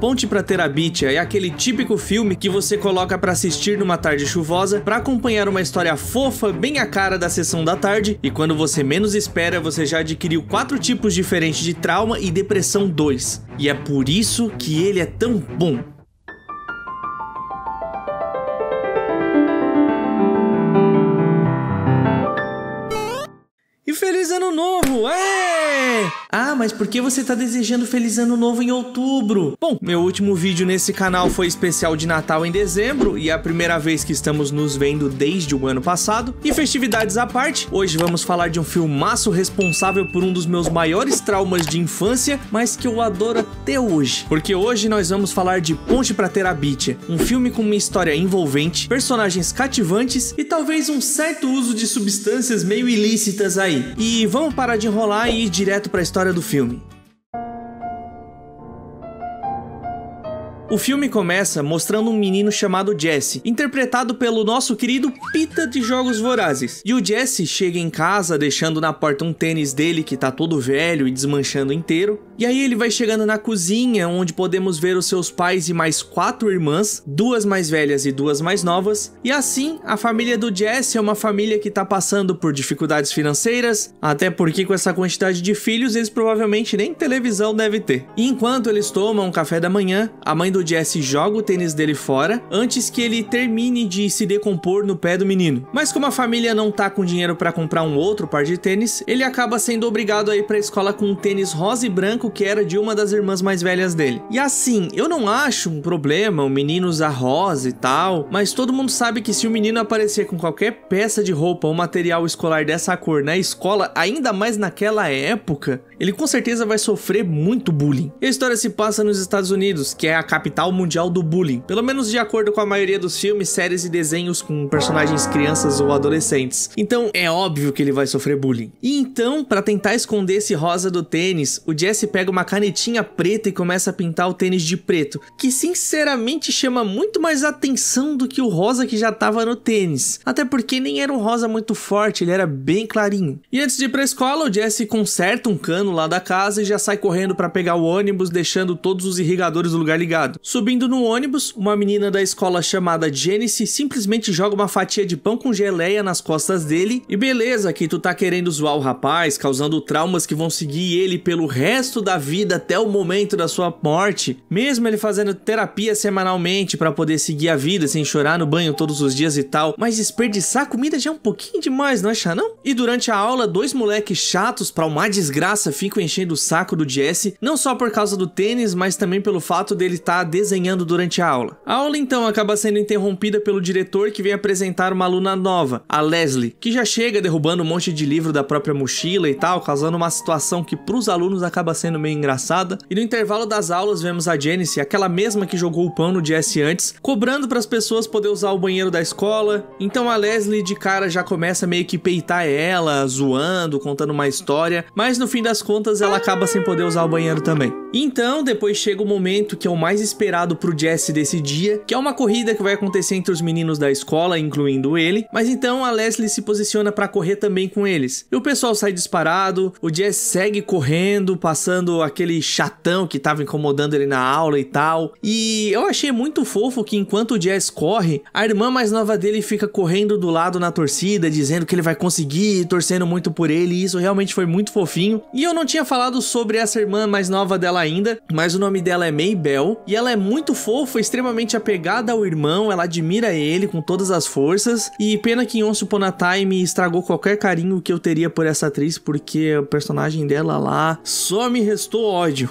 Ponte pra Terabithia é aquele típico filme que você coloca pra assistir numa tarde chuvosa pra acompanhar uma história fofa, bem a cara da sessão da tarde, e quando você menos espera, você já adquiriu 4 tipos diferentes de trauma e depressão 2. E é por isso que ele é tão bom. E feliz ano novo! Ah, mas por que você tá desejando feliz ano novo em outubro? Bom, meu último vídeo nesse canal foi especial de Natal em dezembro e é a primeira vez que estamos nos vendo desde o ano passado. E festividades à parte, hoje vamos falar de um filmaço responsável por um dos meus maiores traumas de infância, mas que eu adoro até hoje. Porque hoje nós vamos falar de Ponte pra Terabithia, um filme com uma história envolvente, personagens cativantes e talvez um certo uso de substâncias meio ilícitas aí. E vamos parar de enrolar e ir direto pra história do filme. O filme começa mostrando um menino chamado Jesse, interpretado pelo nosso querido Pita de Jogos Vorazes. E o Jesse chega em casa deixando na porta um tênis dele que tá todo velho e desmanchando inteiro. E aí ele vai chegando na cozinha, onde podemos ver os seus pais e mais 4 irmãs, 2 mais velhas e 2 mais novas. E assim, a família do Jesse é uma família que tá passando por dificuldades financeiras, até porque com essa quantidade de filhos eles provavelmente nem televisão devem ter. E enquanto eles tomam um café da manhã, a mãe do Jesse joga o tênis dele fora antes que ele termine de se decompor no pé do menino. Mas como a família não tá com dinheiro para comprar um outro par de tênis, ele acaba sendo obrigado a ir pra escola com um tênis rosa e branco que era de uma das irmãs mais velhas dele. E assim, eu não acho um problema o menino usar rosa e tal, mas todo mundo sabe que se o menino aparecer com qualquer peça de roupa ou material escolar dessa cor na escola, ainda mais naquela época, ele com certeza vai sofrer muito bullying. A história se passa nos Estados Unidos, que é a capital mundial do bullying, pelo menos de acordo com a maioria dos filmes, séries e desenhos com personagens crianças ou adolescentes. Então é óbvio que ele vai sofrer bullying. E então, para tentar esconder esse rosa do tênis, o Jesse pega uma canetinha preta e começa a pintar o tênis de preto, que sinceramente chama muito mais atenção do que o rosa que já tava no tênis, até porque nem era um rosa muito forte, ele era bem clarinho. E antes de ir pra escola, o Jesse conserta um cano lá da casa e já sai correndo para pegar o ônibus, deixando todos os irrigadores do lugar ligado. Subindo no ônibus, uma menina da escola chamada Janice simplesmente joga uma fatia de pão com geleia nas costas dele e beleza que tu tá querendo zoar o rapaz, causando traumas que vão seguir ele pelo resto da vida até o momento da sua morte, mesmo ele fazendo terapia semanalmente para poder seguir a vida sem chorar no banho todos os dias e tal, mas desperdiçar comida já é um pouquinho demais, não acha não? E durante a aula, 2 moleques chatos pra uma desgraça ficam enchendo o saco do Jesse, não só por causa do tênis, mas também pelo fato dele estar desenhando durante a aula. A aula então acaba sendo interrompida pelo diretor que vem apresentar uma aluna nova, a Leslie, que já chega derrubando um monte de livro da própria mochila e tal, causando uma situação que pros alunos acaba sendo meio engraçada. E no intervalo das aulas vemos a Janice, aquela mesma que jogou o pão no Jesse antes, cobrando para as pessoas poder usar o banheiro da escola. Então a Leslie de cara já começa meio que peitar ela, zoando, contando uma história, mas no fim das contas ela acaba sem poder usar o banheiro também. Então depois chega o momento que é o mais esperado pro Jesse desse dia, que é uma corrida que vai acontecer entre os meninos da escola, incluindo ele, mas então a Leslie se posiciona pra correr também com eles. E o pessoal sai disparado, o Jesse segue correndo, passando aquele chatão que tava incomodando ele na aula e tal. E eu achei muito fofo que enquanto o Jesse corre, a irmã mais nova dele fica correndo do lado na torcida, dizendo que ele vai conseguir, torcendo muito por ele, e isso realmente foi muito fofinho. E eu não tinha falado sobre essa irmã mais nova dela ainda, mas o nome dela é Maybell, e ela é muito fofa, extremamente apegada ao irmão, ela admira ele com todas as forças, e pena que em Once Upon a Time estragou qualquer carinho que eu teria por essa atriz, porque o personagem dela lá só me restou ódio.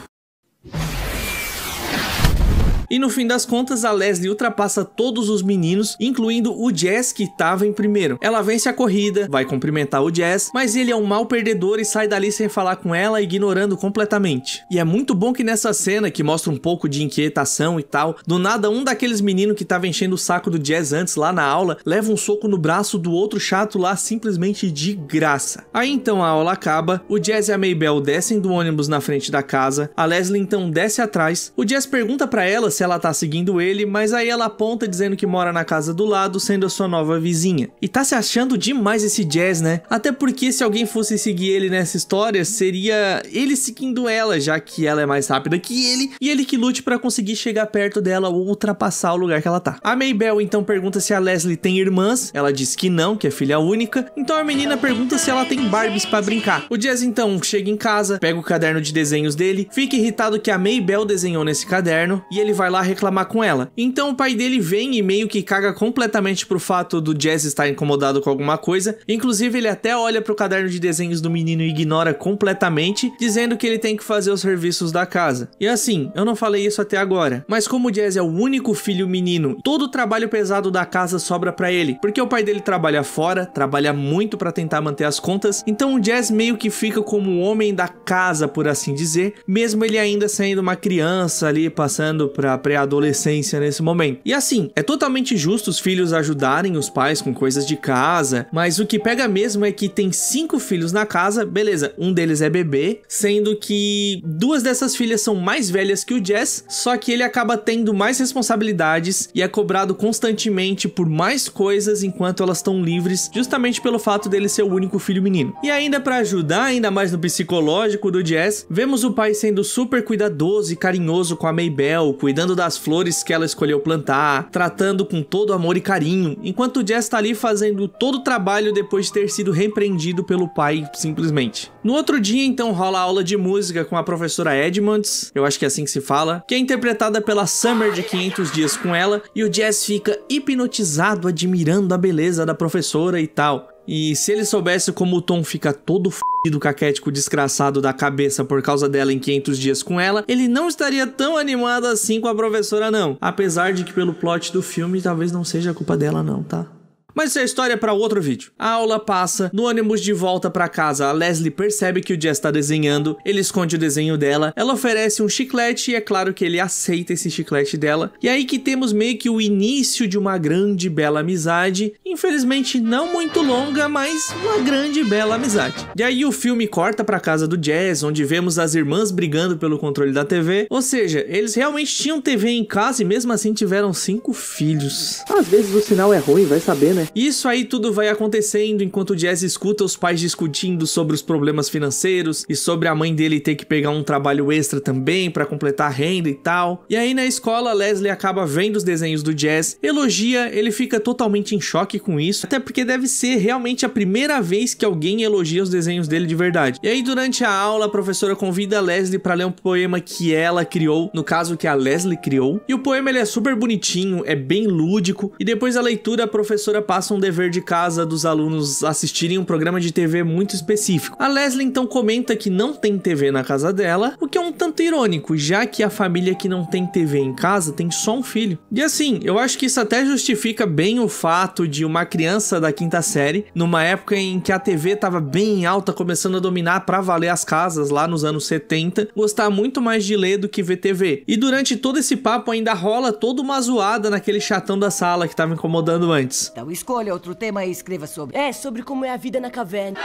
E no fim das contas, a Leslie ultrapassa todos os meninos, incluindo o Jess, que estava em primeiro. Ela vence a corrida, vai cumprimentar o Jess, mas ele é um mau perdedor e sai dali sem falar com ela, ignorando completamente. E é muito bom que nessa cena, que mostra um pouco de inquietação e tal, do nada um daqueles meninos que tava enchendo o saco do Jess antes lá na aula, leva um soco no braço do outro chato lá simplesmente de graça. Aí então a aula acaba, o Jess e a Maybell descem do ônibus na frente da casa, a Leslie então desce atrás, o Jess pergunta pra ela se se ela tá seguindo ele, mas aí ela aponta dizendo que mora na casa do lado, sendo a sua nova vizinha. E tá se achando demais esse Jazz, né? Até porque se alguém fosse seguir ele nessa história, seria ele seguindo ela, já que ela é mais rápida que ele, e ele que lute pra conseguir chegar perto dela ou ultrapassar o lugar que ela tá. A Maybelle então pergunta se a Leslie tem irmãs, ela diz que não, que é filha única, então a menina pergunta se ela tem Barbies pra brincar. O Jazz então chega em casa, pega o caderno de desenhos dele, fica irritado que a Maybelle desenhou nesse caderno, e ele vai lá reclamar com ela. Então o pai dele vem e meio que caga completamente pro fato do Jazz estar incomodado com alguma coisa, inclusive ele até olha pro caderno de desenhos do menino e ignora completamente, dizendo que ele tem que fazer os serviços da casa. E assim, eu não falei isso até agora, mas como o Jazz é o único filho menino, todo o trabalho pesado da casa sobra pra ele, porque o pai dele trabalha fora, trabalha muito pra tentar manter as contas, então o Jazz meio que fica como o homem da casa, por assim dizer, mesmo ele ainda sendo uma criança ali, passando pra pré-adolescência nesse momento. E assim, é totalmente justo os filhos ajudarem os pais com coisas de casa, mas o que pega mesmo é que tem 5 filhos na casa, beleza, um deles é bebê, sendo que 2 dessas filhas são mais velhas que o Jazz, só que ele acaba tendo mais responsabilidades e é cobrado constantemente por mais coisas enquanto elas estão livres, justamente pelo fato dele ser o único filho menino. E ainda pra ajudar ainda mais no psicológico do Jazz, vemos o pai sendo super cuidadoso e carinhoso com a Maybelle, cuidando das flores que ela escolheu plantar, tratando com todo amor e carinho, enquanto o Jazz tá ali fazendo todo o trabalho depois de ter sido repreendido pelo pai, simplesmente. No outro dia, então, rola a aula de música com a professora Edmonds, eu acho que é assim que se fala, que é interpretada pela Summer de 500 Dias com Ela, e o Jazz fica hipnotizado, admirando a beleza da professora e tal. E se ele soubesse como o Tom fica todo f***do caquético desgraçado da cabeça por causa dela em 500 Dias com Ela, ele não estaria tão animado assim com a professora não. Apesar de que pelo plot do filme talvez não seja culpa dela não, tá? Mas isso é história para outro vídeo. A aula passa, no ônibus de volta para casa, a Leslie percebe que o Jazz tá desenhando, ele esconde o desenho dela, ela oferece um chiclete e é claro que ele aceita esse chiclete dela. E aí que temos meio que o início de uma grande bela amizade, infelizmente não muito longa, mas uma grande bela amizade. E aí o filme corta pra casa do Jazz, onde vemos as irmãs brigando pelo controle da TV, ou seja, eles realmente tinham TV em casa e mesmo assim tiveram 5 filhos. Às vezes o sinal é ruim, vai saber, né? Isso aí tudo vai acontecendo enquanto o Jazz escuta os pais discutindo sobre os problemas financeiros e sobre a mãe dele ter que pegar um trabalho extra também pra completar a renda e tal. E aí na escola, Leslie acaba vendo os desenhos do Jazz, elogia, ele fica totalmente em choque com isso, até porque deve ser realmente a primeira vez que alguém elogia os desenhos dele de verdade. E aí durante a aula, a professora convida a Leslie pra ler um poema que ela criou, no caso que a Leslie criou, e o poema ele é super bonitinho, é bem lúdico, e depois da leitura a professora passa um dever de casa dos alunos assistirem um programa de TV muito específico. A Leslie então comenta que não tem TV na casa dela, o que é um tanto irônico, já que a família que não tem TV em casa tem só um filho. E assim, eu acho que isso até justifica bem o fato de uma criança da 5ª série, numa época em que a TV tava bem alta, começando a dominar pra valer as casas lá nos anos 70, gostar muito mais de ler do que ver TV. E durante todo esse papo ainda rola toda uma zoada naquele chatão da sala que tava incomodando antes. Então escolha outro tema e escreva sobre. Sobre como é a vida na caverna.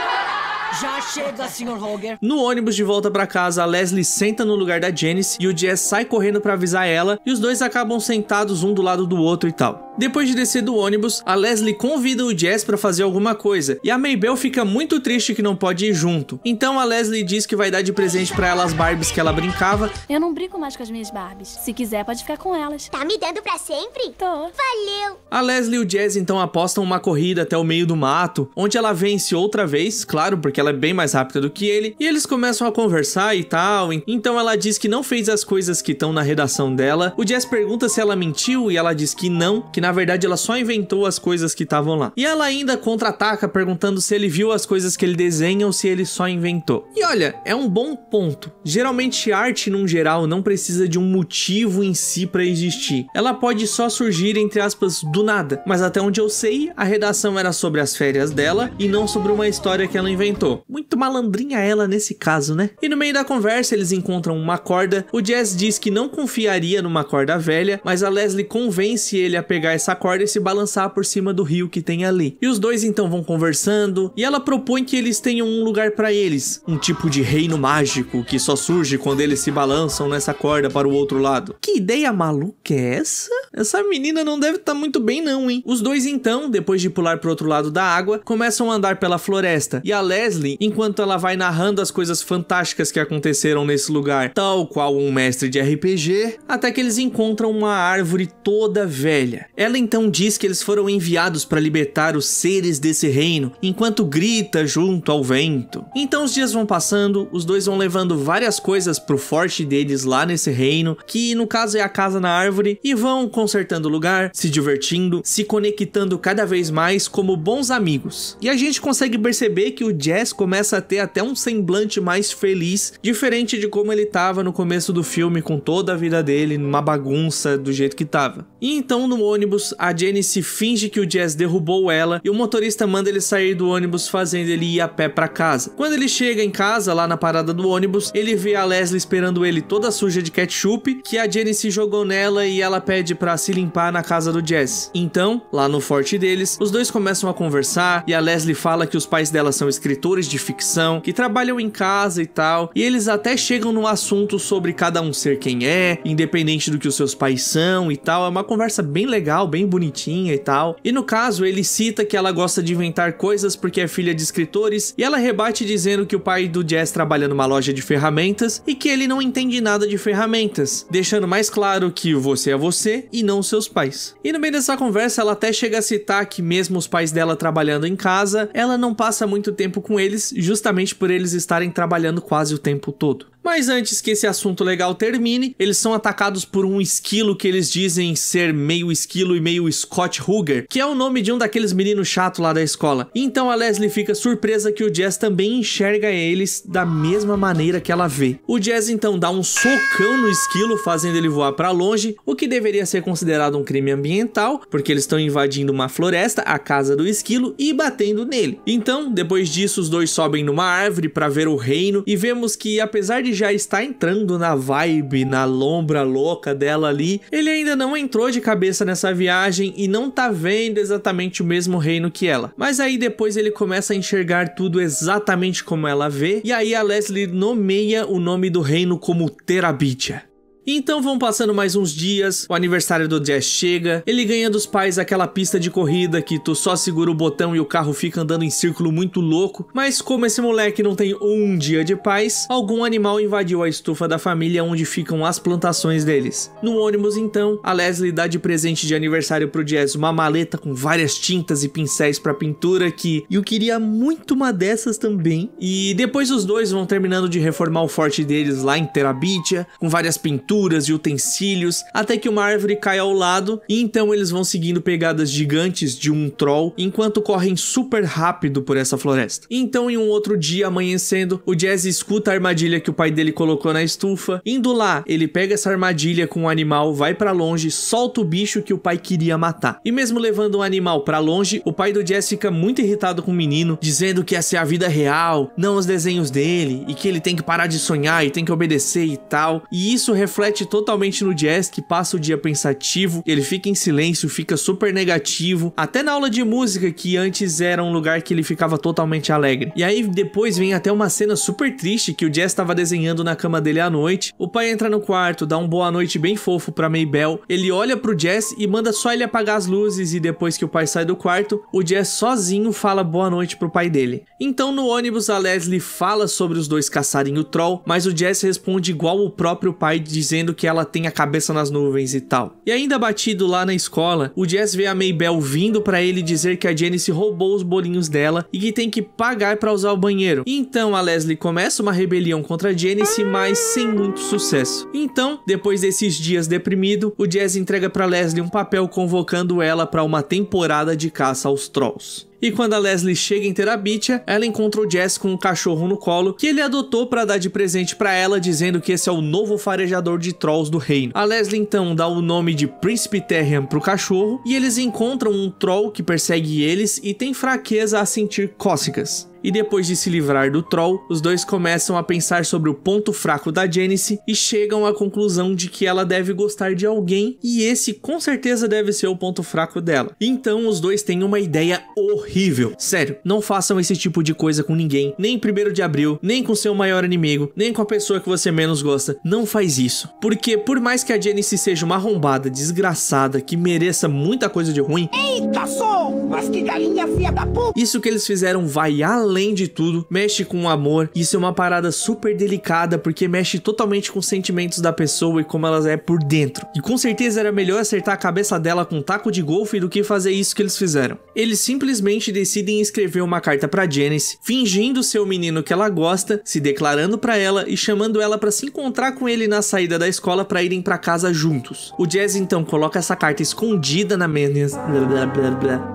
Já chega, Sr. Holger. No ônibus de volta pra casa, a Leslie senta no lugar da Janice e o Jazz sai correndo pra avisar ela e os dois acabam sentados um do lado do outro e tal. Depois de descer do ônibus, a Leslie convida o Jazz pra fazer alguma coisa e a Maybelle fica muito triste que não pode ir junto. Então a Leslie diz que vai dar de presente pra ela as Barbies que ela brincava. Eu não brinco mais com as minhas Barbies. Se quiser, pode ficar com elas. Tá me dando pra sempre? Tô. Valeu! A Leslie e o Jazz então apostam uma corrida até o meio do mato, onde ela vence outra vez, claro, porque ela é bem mais rápida do que ele, e eles começam a conversar e tal. Então ela diz que não fez as coisas que estão na redação dela. O Jazz pergunta se ela mentiu e ela diz que não, que na verdade ela só inventou as coisas que estavam lá. E ela ainda contra-ataca perguntando se ele viu as coisas que ele desenha ou se ele só inventou. E olha, é um bom ponto. Geralmente arte, num geral, não precisa de um motivo em si pra existir. Ela pode só surgir, entre aspas, do nada. Mas até onde eu sei, a redação era sobre as férias dela e não sobre uma história que ela inventou. muito malandrinha ela nesse caso, né? E no meio da conversa eles encontram uma corda. O Jazz diz que não confiaria numa corda velha, mas a Leslie convence ele a pegar essa corda e se balançar por cima do rio que tem ali. E os dois então vão conversando e ela propõe que eles tenham um lugar pra eles, um tipo de reino mágico que só surge quando eles se balançam nessa corda para o outro lado. Que ideia maluca é essa? Essa menina não deve estar muito bem não, hein? Os dois então, depois de pular pro outro lado da água, começam a andar pela floresta. E a Leslie, enquanto ela vai narrando as coisas fantásticas que aconteceram nesse lugar, tal qual um mestre de RPG, até que eles encontram uma árvore toda velha. Ela então diz que eles foram enviados para libertar os seres desse reino, enquanto grita junto ao vento. Então os dias vão passando, os dois vão levando várias coisas pro forte deles lá nesse reino, que no caso é a casa na árvore, e vão consertando o lugar, se divertindo, se conectando cada vez mais como bons amigos. E a gente consegue perceber que o Jazz começa a ter até um semblante mais feliz, diferente de como ele tava no começo do filme, com toda a vida dele numa bagunça do jeito que tava. E então no ônibus, a Janice finge que o Jazz derrubou ela e o motorista manda ele sair do ônibus, fazendo ele ir a pé pra casa. Quando ele chega em casa, lá na parada do ônibus, ele vê a Leslie esperando ele toda suja de ketchup, que a Janice jogou nela, e ela pede pra se limpar na casa do Jazz. Então, lá no forte deles, os dois começam a conversar e a Leslie fala que os pais dela são escritores de ficção, que trabalham em casa e tal, e eles até chegam no assunto sobre cada um ser quem é, independente do que os seus pais são e tal. É uma conversa bem legal, bem bonitinha e tal. E no caso, ele cita que ela gosta de inventar coisas porque é filha de escritores, e ela rebate dizendo que o pai do Jazz trabalha numa loja de ferramentas e que ele não entende nada de ferramentas, deixando mais claro que você é você e não seus pais. E no meio dessa conversa, ela até chega a citar que mesmo os pais dela trabalhando em casa, ela não passa muito tempo com eles, justamente por eles estarem trabalhando quase o tempo todo. Mas antes que esse assunto legal termine, eles são atacados por um esquilo que eles dizem ser meio esquilo e meio Scott Hugger, que é o nome de um daqueles meninos chatos lá da escola. Então a Leslie fica surpresa que o Jazz também enxerga eles da mesma maneira que ela vê. O Jazz então dá um socão no esquilo, fazendo ele voar pra longe, o que deveria ser considerado um crime ambiental, porque eles estão invadindo uma floresta, a casa do esquilo, e batendo nele. Então, depois disso, os dois sobem numa árvore pra ver o reino, e vemos que apesar de já está entrando na vibe, na lombra louca dela ali, ele ainda não entrou de cabeça nessa viagem e não tá vendo exatamente o mesmo reino que ela. Mas aí depois ele começa a enxergar tudo exatamente como ela vê, e aí a Leslie nomeia o nome do reino como Terabithia. Então vão passando mais uns dias, o aniversário do Jazz chega, ele ganha dos pais aquela pista de corrida que tu só segura o botão e o carro fica andando em círculo muito louco, mas como esse moleque não tem um dia de paz, algum animal invadiu a estufa da família onde ficam as plantações deles. No ônibus então, a Leslie dá de presente de aniversário pro Jazz uma maleta com várias tintas e pincéis pra pintura que eu queria muito uma dessas também. E depois os dois vão terminando de reformar o forte deles lá em Terabithia, com várias pinturas e utensílios, até que uma árvore cai ao lado, e então eles vão seguindo pegadas gigantes de um troll, enquanto correm super rápido por essa floresta. Então em um outro dia amanhecendo, o Jazz escuta a armadilha que o pai dele colocou na estufa. Indo lá, ele pega essa armadilha com o animal, vai pra longe, solta o bicho que o pai queria matar. E mesmo levando o animal pra longe, o pai do Jazz fica muito irritado com o menino, dizendo que essa é a vida real, não os desenhos dele, e que ele tem que parar de sonhar e tem que obedecer e tal. E isso reflete totalmente no Jazz, que passa o dia pensativo, ele fica em silêncio, fica super negativo, até na aula de música, que antes era um lugar que ele ficava totalmente alegre. E aí depois vem até uma cena super triste que o Jazz estava desenhando na cama dele à noite. O pai entra no quarto, dá um boa noite bem fofo pra Maybelle, ele olha pro Jazz e manda só ele apagar as luzes, e depois que o pai sai do quarto, o Jazz sozinho fala boa noite pro pai dele. Então no ônibus a Leslie fala sobre os dois caçarem o troll, mas o Jazz responde igual o próprio pai, dizendo que ela tem a cabeça nas nuvens e tal. E ainda batido lá na escola, o Jazz vê a Maybelle vindo pra ele dizer que a Janice roubou os bolinhos dela e que tem que pagar pra usar o banheiro. Então a Leslie começa uma rebelião contra a Janice, mas sem muito sucesso. Então, depois desses dias deprimido, o Jazz entrega pra Leslie um papel convocando ela pra uma temporada de caça aos trolls. E quando a Leslie chega em Terabithia, ela encontra o Jazz com um cachorro no colo que ele adotou para dar de presente para ela, dizendo que esse é o novo farejador de trolls do reino. A Leslie então dá o nome de Príncipe Terrian pro cachorro, e eles encontram um troll que persegue eles e tem fraqueza a sentir cócegas. E depois de se livrar do troll, os dois começam a pensar sobre o ponto fraco da Janice e chegam à conclusão de que ela deve gostar de alguém e esse com certeza deve ser o ponto fraco dela. Então os dois têm uma ideia horrível. Sério, não façam esse tipo de coisa com ninguém, nem em 1º de abril, nem com seu maior inimigo, nem com a pessoa que você menos gosta. Não faz isso. Porque por mais que a Janice seja uma arrombada, desgraçada, que mereça muita coisa de ruim, eita só, mas que galinha filha da puta! Isso que eles fizeram vai além de tudo, mexe com o amor. Isso é uma parada super delicada porque mexe totalmente com os sentimentos da pessoa e como ela é por dentro. E com certeza era melhor acertar a cabeça dela com um taco de golfe do que fazer isso que eles fizeram. Eles simplesmente decidem escrever uma carta pra Janice, fingindo ser o menino que ela gosta, se declarando pra ela e chamando ela pra se encontrar com ele na saída da escola pra irem pra casa juntos. O Jazz então coloca essa carta escondida na mesa.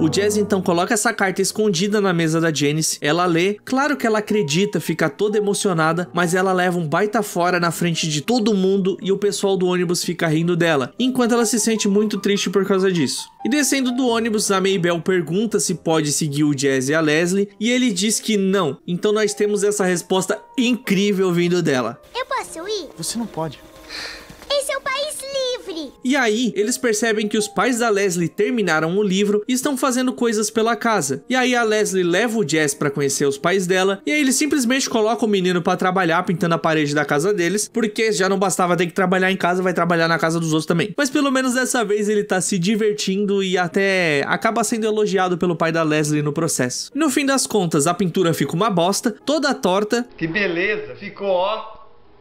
O Jazz então coloca essa carta escondida na mesa da Janice. Ela lê, claro que ela acredita, fica toda emocionada, mas ela leva um baita fora na frente de todo mundo e o pessoal do ônibus fica rindo dela, enquanto ela se sente muito triste por causa disso. E descendo do ônibus, a Mabel pergunta se pode seguir o Jazz e a Leslie, e ele diz que não. Então nós temos essa resposta incrível vindo dela. Eu posso ir? Você não pode. Esse é um país livre. E aí, eles percebem que os pais da Leslie terminaram o livro e estão fazendo coisas pela casa. E aí a Leslie leva o Jazz pra conhecer os pais dela, e aí eles simplesmente colocam o menino pra trabalhar pintando a parede da casa deles, porque já não bastava ter que trabalhar em casa, vai trabalhar na casa dos outros também. Mas pelo menos dessa vez ele tá se divertindo e até acaba sendo elogiado pelo pai da Leslie no processo. No fim das contas, a pintura fica uma bosta, toda torta. Que beleza, ficou ó.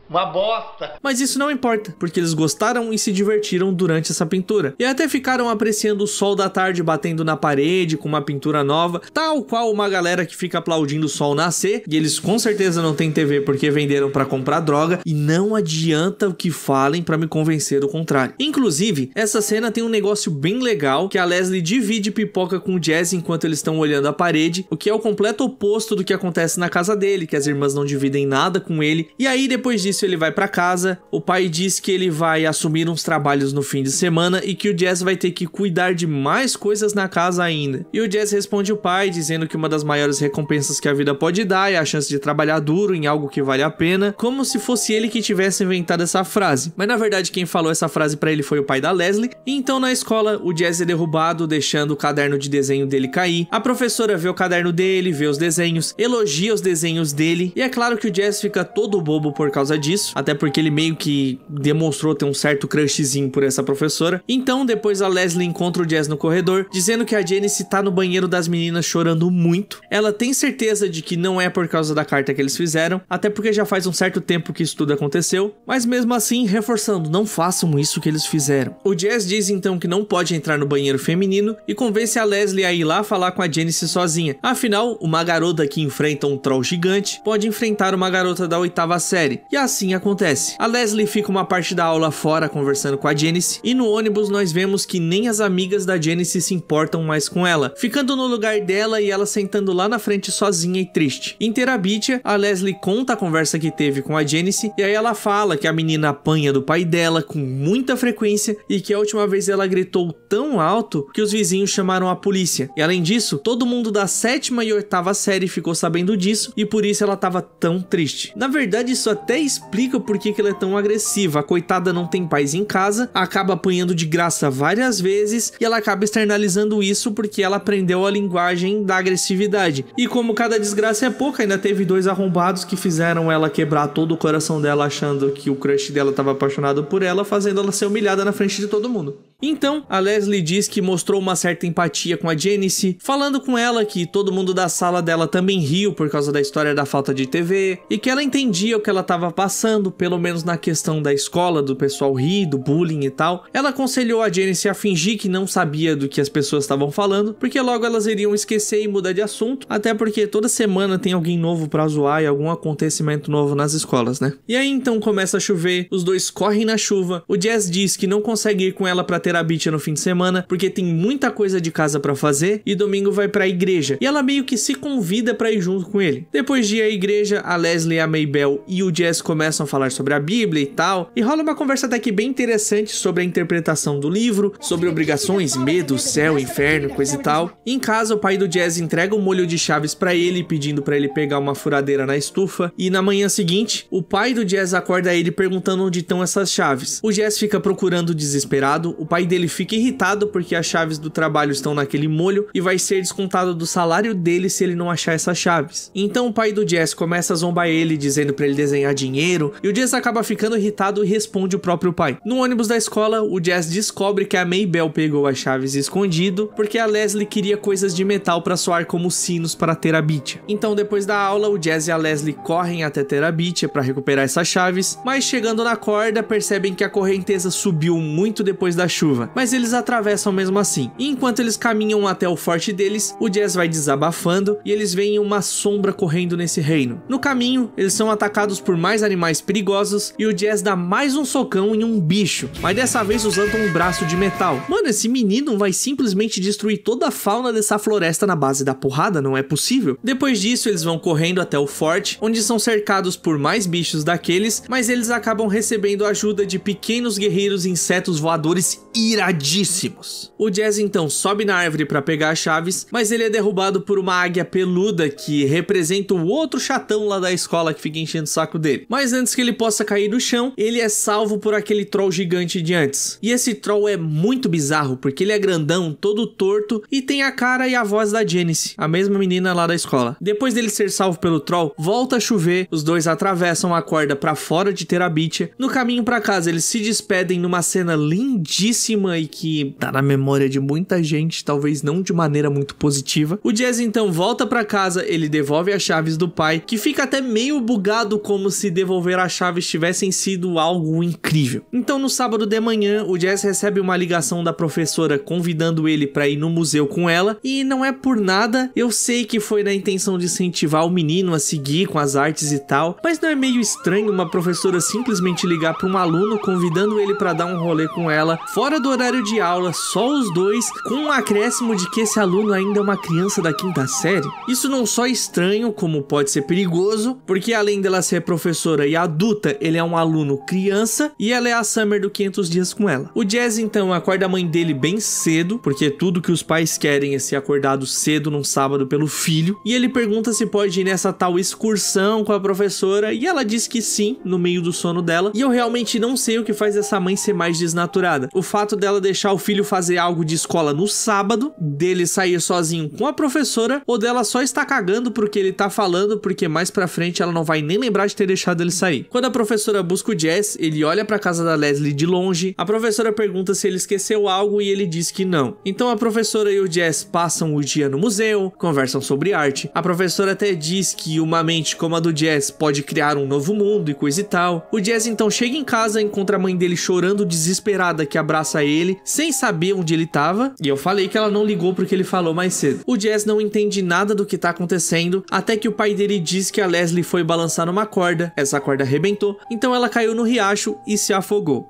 Uma bosta. Mas isso não importa, porque eles gostaram e se divertiram durante essa pintura. E até ficaram apreciando o sol da tarde batendo na parede com uma pintura nova, tal qual uma galera que fica aplaudindo o sol nascer. E eles com certeza não têm TV porque venderam pra comprar droga. E não adianta o que falem pra me convencer do contrário. Inclusive, essa cena tem um negócio bem legal, que a Leslie divide pipoca com o Jazz enquanto eles estão olhando a parede, o que é o completo oposto do que acontece na casa dele, que as irmãs não dividem nada com ele. E aí depois disso ele vai pra casa, o pai diz que ele vai assumir uns trabalhos no fim de semana e que o Jazz vai ter que cuidar de mais coisas na casa ainda. E o Jazz responde o pai dizendo que uma das maiores recompensas que a vida pode dar é a chance de trabalhar duro em algo que vale a pena, como se fosse ele que tivesse inventado essa frase. Mas na verdade quem falou essa frase pra ele foi o pai da Leslie. E então na escola o Jazz é derrubado, deixando o caderno de desenho dele cair. A professora vê o caderno dele, vê os desenhos, elogia os desenhos dele, e é claro que o Jazz fica todo bobo por causa disso, até porque ele meio que demonstrou ter um certo crushzinho por essa professora. Então depois a Leslie encontra o Jazz no corredor, dizendo que a Janice tá no banheiro das meninas chorando muito. Ela tem certeza de que não é por causa da carta que eles fizeram, até porque já faz um certo tempo que isso tudo aconteceu, mas mesmo assim reforçando, não façam isso que eles fizeram. O Jazz diz então que não pode entrar no banheiro feminino e convence a Leslie a ir lá falar com a Janice sozinha. Afinal, uma garota que enfrenta um troll gigante pode enfrentar uma garota da 8ª série, e assim acontece. A Leslie fica uma parte da aula fora conversando com a Janice, e no ônibus nós vemos que nem as amigas da Janice se importam mais com ela, ficando no lugar dela e ela sentando lá na frente sozinha e triste. Em terabithia, a Leslie conta a conversa que teve com a Janice, e aí ela fala que a menina apanha do pai dela com muita frequência e que a última vez ela gritou tão alto que os vizinhos chamaram a polícia. E além disso, todo mundo da 7ª e 8ª série ficou sabendo disso e por isso ela tava tão triste. Na verdade, isso até explica por que ela é tão agressiva. A coitada não tem paz em casa, acaba apanhando de graça várias vezes e ela acaba externalizando isso porque ela aprendeu a linguagem da agressividade. E como cada desgraça é pouca, ainda teve 2 arrombados que fizeram ela quebrar todo o coração dela achando que o crush dela estava apaixonado por ela, fazendo ela ser humilhada na frente de todo mundo. Então, a Leslie diz que mostrou uma certa empatia com a Janice, falando com ela que todo mundo da sala dela também riu por causa da história da falta de TV, e que ela entendia o que ela estava passando, pelo menos na questão da escola, do pessoal rir, do bullying e tal. Ela aconselhou a Janice a fingir que não sabia do que as pessoas estavam falando, porque logo elas iriam esquecer e mudar de assunto, até porque toda semana tem alguém novo pra zoar e algum acontecimento novo nas escolas, né? E aí então começa a chover, os dois correm na chuva, o Jazz diz que não consegue ir com ela pra Terabitia no fim de semana, porque tem muita coisa de casa pra fazer, e domingo vai pra igreja, e ela meio que se convida pra ir junto com ele. Depois de ir à igreja, a Leslie, a Maybelle e o Jess começam a falar sobre a Bíblia e tal, e rola uma conversa até que bem interessante sobre a interpretação do livro, sobre obrigações, medo, céu, inferno, coisa e tal. Em casa, o pai do Jazz entrega um molho de chaves pra ele, pedindo pra ele pegar uma furadeira na estufa, e na manhã seguinte, o pai do Jazz acorda ele perguntando onde estão essas chaves. O Jazz fica procurando desesperado, o pai dele fica irritado porque as chaves do trabalho estão naquele molho e vai ser descontado do salário dele se ele não achar essas chaves. Então o pai do Jazz começa a zombar ele, dizendo pra ele desenhar dinheiro, e o Jazz acaba ficando irritado e responde o próprio pai. No ônibus da escola, o Jazz descobre que a Maybelle pegou as chaves escondido porque a Leslie queria coisas de metal pra soar como sinos para Terabitia. Então depois da aula, o Jazz e a Leslie correm até Terabitia para recuperar essas chaves, mas chegando na corda percebem que a correnteza subiu muito depois da chuva, mas eles atravessam mesmo assim. E enquanto eles caminham até o forte deles, o Jazz vai desabafando e eles veem uma sombra correndo nesse reino. No caminho, eles são atacados por mais animais perigosos e o Jazz dá mais um socão em um bicho, mas dessa vez usando um braço de metal. Mano, esse menino vai simplesmente destruir toda a fauna dessa floresta na base da porrada, não é possível? Depois disso, eles vão correndo até o forte, onde são cercados por mais bichos daqueles, mas eles acabam recebendo a ajuda de pequenos guerreiros insetos voadores iradíssimos. O Jazz então sobe na árvore para pegar as chaves, mas ele é derrubado por uma águia peluda que representa o outro chatão lá da escola que fica enchendo o saco dele. Mas antes que ele possa cair no chão, ele é salvo por aquele troll gigante de antes. E esse troll é muito bizarro, porque ele é grandão, todo torto, e tem a cara e a voz da Janice, a mesma menina lá da escola. Depois dele ser salvo pelo troll, volta a chover, os dois atravessam a corda pra fora de Terabitia. No caminho pra casa, eles se despedem numa cena lindíssima e que tá na memória de muita gente, talvez não de maneira muito positiva. O Jazz então volta pra casa, ele devolve as chaves do pai, que fica até meio bugado, como se devolver as chaves tivessem sido algo incrível. Então no sábado de manhã, o Jazz recebe uma ligação da professora convidando ele pra ir no museu com ela, e não é por nada, eu sei que foi na intenção de incentivar o menino a seguir com as artes e tal, mas não é meio estranho uma professora simplesmente ligar pra um aluno convidando ele pra dar um rolê com ela, fora do horário de aula, só os dois, com um acréscimo de que esse aluno ainda é uma criança da 5ª série? Isso não só é estranho, como pode ser perigoso, porque além dela ser professora e adulta, ele é um aluno criança, e ela é a Summer do 500 dias com ela. O Jazz então acorda a mãe dele bem cedo, porque tudo que os pais querem é ser acordado cedo num sábado pelo filho, e ele pergunta se pode ir nessa tal excursão com a professora, e ela diz que sim, no meio do sono dela, e eu realmente não sei o que faz essa mãe ser mais desnaturada. O fato dela deixar o filho fazer algo de escola no sábado, dele sair sozinho com a professora, ou dela só estar cagando pro que ele tá falando, porque mais pra frente ela não vai nem lembrar de ter deixado ele sair. Quando a professora busca o Jazz, ele olha pra casa da Leslie de longe, a professora pergunta se ele esqueceu algo e ele diz que não. Então a professora e o Jazz passam o dia no museu, conversam sobre arte, a professora até diz que uma mente como a do Jazz pode criar um novo mundo e coisa e tal. O Jazz então chega em casa, encontra a mãe dele chorando desesperada, que abraça ele, sem saber onde ele tava, e eu falei que ela não ligou pro que ele falou mais cedo. O Jazz não entende nada do que tá acontecendo, até que o pai dele diz que a Leslie foi balançar numa corda, essa corda arrebentou, então ela caiu no riacho e se afogou.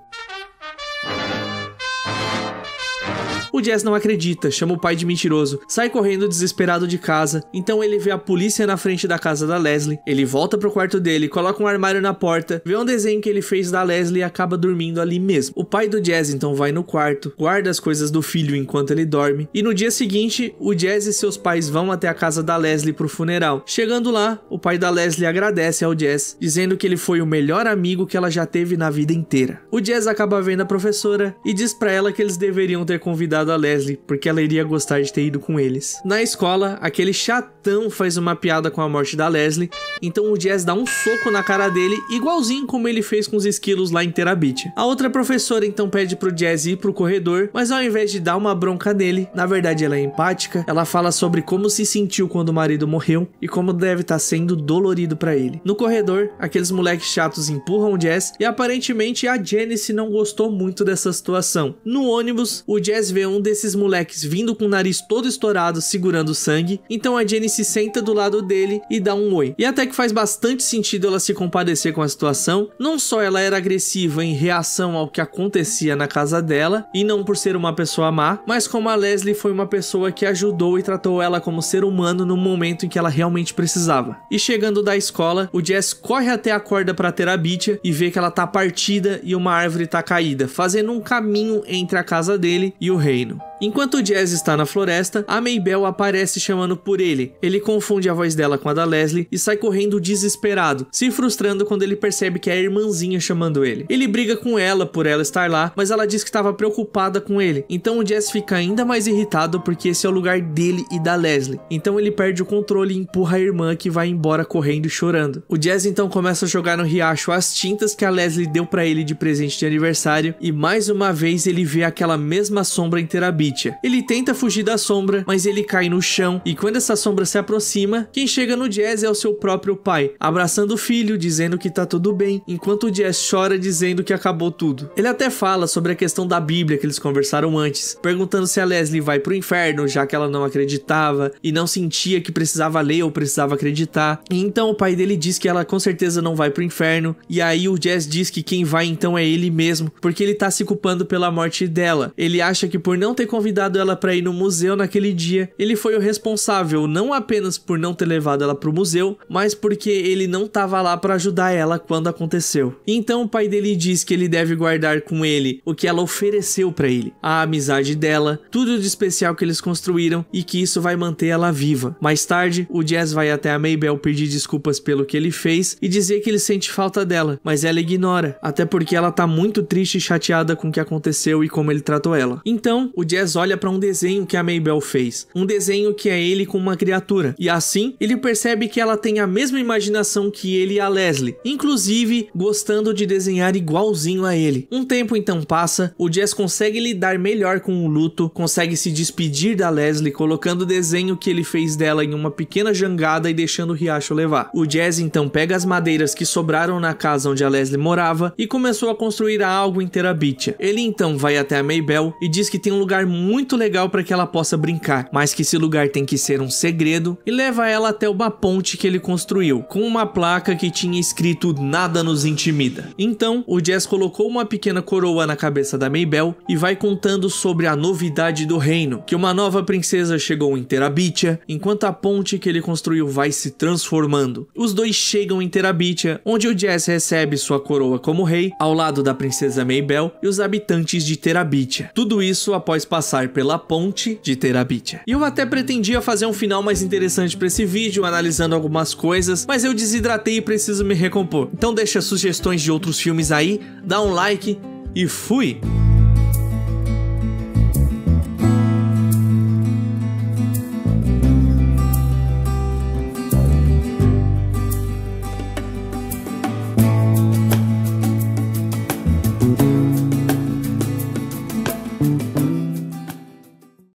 O Jazz não acredita, chama o pai de mentiroso, sai correndo desesperado de casa, então ele vê a polícia na frente da casa da Leslie, ele volta pro quarto dele, coloca um armário na porta, vê um desenho que ele fez da Leslie e acaba dormindo ali mesmo. O pai do Jazz então vai no quarto, guarda as coisas do filho enquanto ele dorme, e no dia seguinte, o Jazz e seus pais vão até a casa da Leslie pro funeral. Chegando lá, o pai da Leslie agradece ao Jazz, dizendo que ele foi o melhor amigo que ela já teve na vida inteira. O Jazz acaba vendo a professora e diz pra ela que eles deveriam ter convidado a Leslie, porque ela iria gostar de ter ido com eles. Na escola, aquele chatão faz uma piada com a morte da Leslie, então o Jazz dá um soco na cara dele, igualzinho como ele fez com os esquilos lá em Terabitia. A outra professora então pede pro Jazz ir pro corredor, mas ao invés de dar uma bronca nele, na verdade ela é empática, ela fala sobre como se sentiu quando o marido morreu e como deve estar sendo dolorido pra ele. No corredor, aqueles moleques chatos empurram o Jazz e aparentemente a Janice não gostou muito dessa situação. No ônibus, o Jazz vê um desses moleques vindo com o nariz todo estourado, segurando sangue. Então a Jenny se senta do lado dele e dá um oi. E até que faz bastante sentido ela se compadecer com a situação. Não só ela era agressiva em reação ao que acontecia na casa dela, e não por ser uma pessoa má, mas como a Leslie foi uma pessoa que ajudou e tratou ela como ser humano no momento em que ela realmente precisava. E chegando da escola, o Jess corre até a corda para ter a Bitia e vê que ela tá partida e uma árvore tá caída, fazendo um caminho entre a casa dele e o reino. Enquanto o Jess está na floresta, a Maybelle aparece chamando por ele. Ele confunde a voz dela com a da Leslie e sai correndo desesperado, se frustrando quando ele percebe que é a irmãzinha chamando ele. Ele briga com ela por ela estar lá, mas ela diz que estava preocupada com ele. Então o Jess fica ainda mais irritado porque esse é o lugar dele e da Leslie. Então ele perde o controle e empurra a irmã, que vai embora correndo e chorando. O Jess então começa a jogar no riacho as tintas que a Leslie deu pra ele de presente de aniversário, e mais uma vez ele vê aquela mesma sombra em Terabithia. Ele tenta fugir da sombra, mas ele cai no chão, e quando essa sombra se aproxima, quem chega no Jess é o seu próprio pai, abraçando o filho, dizendo que tá tudo bem, enquanto o Jess chora dizendo que acabou tudo. Ele até fala sobre a questão da Bíblia que eles conversaram antes, perguntando se a Leslie vai pro inferno, já que ela não acreditava e não sentia que precisava ler ou precisava acreditar. E então o pai dele diz que ela com certeza não vai pro inferno, e aí o Jess diz que quem vai então é ele mesmo, porque ele tá se culpando pela morte dela. Ele acha que por não ter convidado ela para ir no museu naquele dia, ele foi o responsável, não apenas por não ter levado ela pro museu, mas porque ele não tava lá para ajudar ela quando aconteceu. Então o pai dele diz que ele deve guardar com ele o que ela ofereceu para ele, a amizade dela, tudo de especial que eles construíram, e que isso vai manter ela viva. Mais tarde, o Jess vai até a Maybelle pedir desculpas pelo que ele fez e dizer que ele sente falta dela, mas ela ignora, até porque ela tá muito triste e chateada com o que aconteceu e como ele tratou ela. Então o Jess olha para um desenho que a Maybelle fez, um desenho que é ele com uma criatura, e assim ele percebe que ela tem a mesma imaginação que ele e a Leslie, inclusive gostando de desenhar igualzinho a ele. Um tempo então passa, o Jess consegue lidar melhor com o luto, consegue se despedir da Leslie colocando o desenho que ele fez dela em uma pequena jangada e deixando o riacho levar. O Jess então pega as madeiras que sobraram na casa onde a Leslie morava e começou a construir algo em Terabithia. Ele então vai até a Maybelle e diz que tem um lugar muito legal para que ela possa brincar, mas que esse lugar tem que ser um segredo, e leva ela até uma ponte que ele construiu, com uma placa que tinha escrito "Nada nos intimida". Então o Jess colocou uma pequena coroa na cabeça da Maybelle e vai contando sobre a novidade do reino, que uma nova princesa chegou em Terabithia, enquanto a ponte que ele construiu vai se transformando. Os dois chegam em Terabithia, onde o Jess recebe sua coroa como rei, ao lado da princesa Maybelle e os habitantes de Terabithia. Tudo isso após passar pela ponte de Terabithia. E eu até pretendia fazer um final mais interessante para esse vídeo, analisando algumas coisas, mas eu desidratei e preciso me recompor. Então deixa sugestões de outros filmes aí, dá um like e fui!